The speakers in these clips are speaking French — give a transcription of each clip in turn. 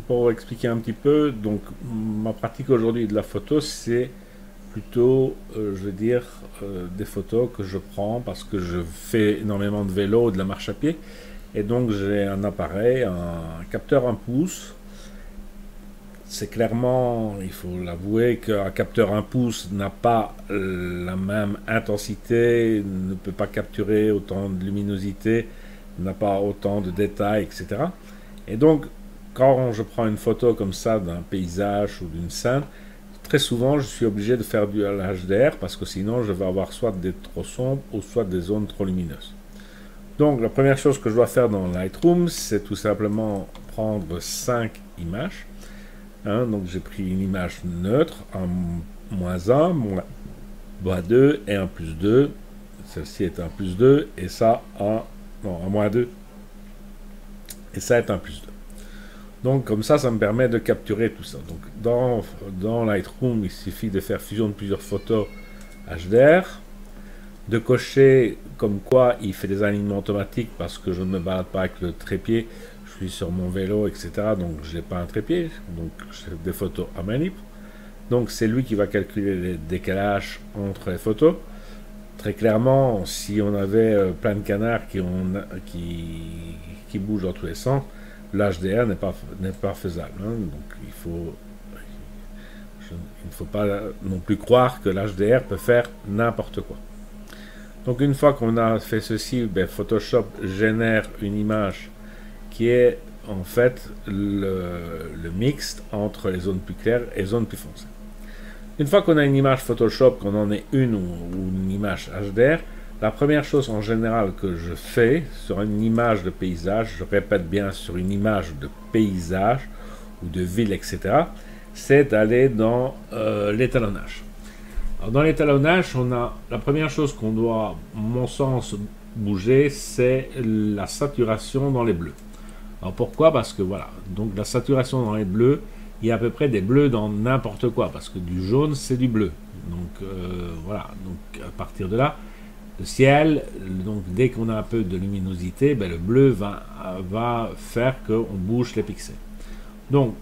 pour expliquer un petit peu, donc ma pratique aujourd'hui de la photo, c'est plutôt, je veux dire, des photos que je prends parce que je fais énormément de vélo, de la marche à pied, et donc j'ai un appareil, un capteur 1 pouce. C'est clairement, il faut l'avouer, qu'un capteur 1 pouce n'a pas la même intensité, ne peut pas capturer autant de luminosité, n'a pas autant de détails, etc. Et donc, quand je prends une photo comme ça d'un paysage ou d'une scène, très souvent je suis obligé de faire du HDR parce que sinon je vais avoir soit des trop sombres ou soit des zones trop lumineuses. Donc la première chose que je dois faire dans Lightroom, c'est tout simplement prendre 5 images. Donc j'ai pris une image neutre, un -1, -2 et un +2. Celle-ci est un +2 et ça un -2. Et ça est un +2. Donc comme ça me permet de capturer tout ça. Donc dans Lightroom, il suffit de faire fusion de plusieurs photos HDR, de cocher comme quoi il fait des alignements automatiques parce que je ne me balade pas avec le trépied, je suis sur mon vélo, etc. Donc je n'ai pas un trépied, donc j'ai des photos à manip. Donc c'est lui qui va calculer les décalages entre les photos. Très clairement, si on avait plein de canards qui bougent dans tous les sens, l'HDR n'est pas faisable. Donc il ne faut pas non plus croire que l'HDR peut faire n'importe quoi. Donc une fois qu'on a fait ceci, Photoshop génère une image qui est en fait le mixte entre les zones plus claires et les zones plus foncées. Une fois qu'on a une image Photoshop, qu'on en ait une ou une image HDR, la première chose en général que je fais sur une image de paysage, je répète bien sur une image de paysage ou de ville, etc., c'est d'aller dans l'étalonnage. Dans l'étalonnage, la première chose qu'on doit, à mon sens, bouger, c'est la saturation dans les bleus. Alors pourquoi? Parce que voilà, donc la saturation dans les bleus, il y a à peu près des bleus dans n'importe quoi, parce que du jaune, c'est du bleu. Donc voilà, donc à partir de là, le ciel, donc dès qu'on a un peu de luminosité, le bleu va faire qu'on bouge les pixels. Donc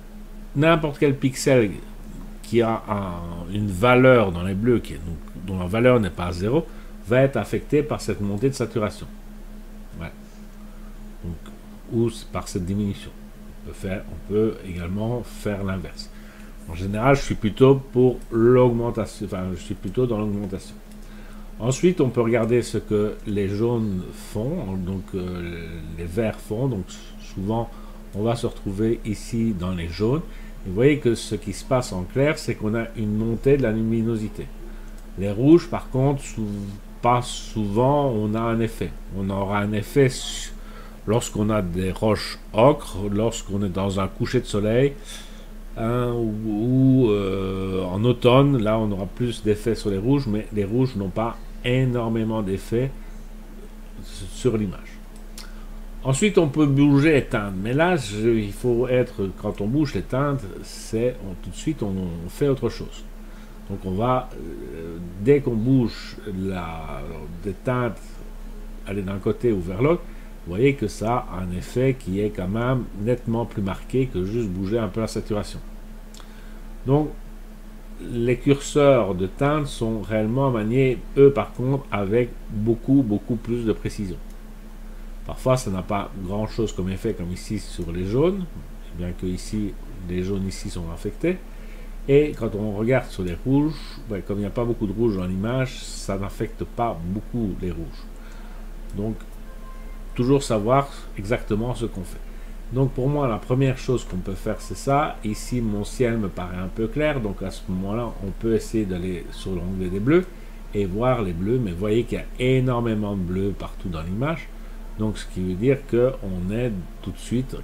n'importe quel pixel qui a une valeur dans les bleus, dont la valeur n'est pas 0, va être affecté par cette montée de saturation. Ouais. Donc, ou par cette diminution. On peut également faire l'inverse. En général, je suis plutôt pour l'augmentation. Enfin, je suis plutôt dans l'augmentation. Ensuite, on peut regarder ce que les jaunes font, donc les verts font. Donc, souvent, on va se retrouver ici dans les jaunes. Et vous voyez que ce qui se passe en clair, c'est qu'on a une montée de la luminosité. Les rouges, par contre, pas souvent, on a un effet. On aura un effet lorsqu'on a des roches ocre, lorsqu'on est dans un coucher de soleil, ou en automne, là on aura plus d'effet sur les rouges, mais les rouges n'ont pas énormément d'effet sur l'image. Ensuite, on peut bouger les teintes, mais là, il faut être, quand on bouge les teintes, tout de suite on fait autre chose. Donc on va, dès qu'on bouge des teintes, aller d'un côté ou vers l'autre, vous voyez que ça a un effet qui est quand même nettement plus marqué que juste bouger un peu la saturation. Donc, les curseurs de teinte sont réellement maniés, eux par contre, avec beaucoup plus de précision. Parfois, ça n'a pas grand chose comme effet, comme ici sur les jaunes, bien que ici, les jaunes ici sont affectés. Et quand on regarde sur les rouges, comme il n'y a pas beaucoup de rouge dans l'image, ça n'affecte pas beaucoup les rouges. Donc, toujours savoir exactement ce qu'on fait. Donc pour moi, la première chose qu'on peut faire, c'est ça. Ici, mon ciel me paraît un peu clair, donc à ce moment-là, on peut essayer d'aller sur l'onglet des bleus et voir les bleus, mais vous voyez qu'il y a énormément de bleus partout dans l'image. Donc ce qui veut dire qu'on est tout de suite,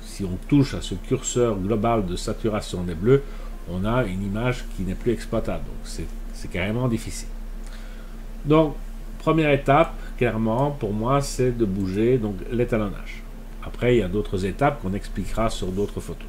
si on touche à ce curseur global de saturation des bleus, on a une image qui n'est plus exploitable. Donc c'est carrément difficile. Donc, première étape, clairement, pour moi, c'est de bouger donc l'étalonnage. Après, il y a d'autres étapes qu'on expliquera sur d'autres photos.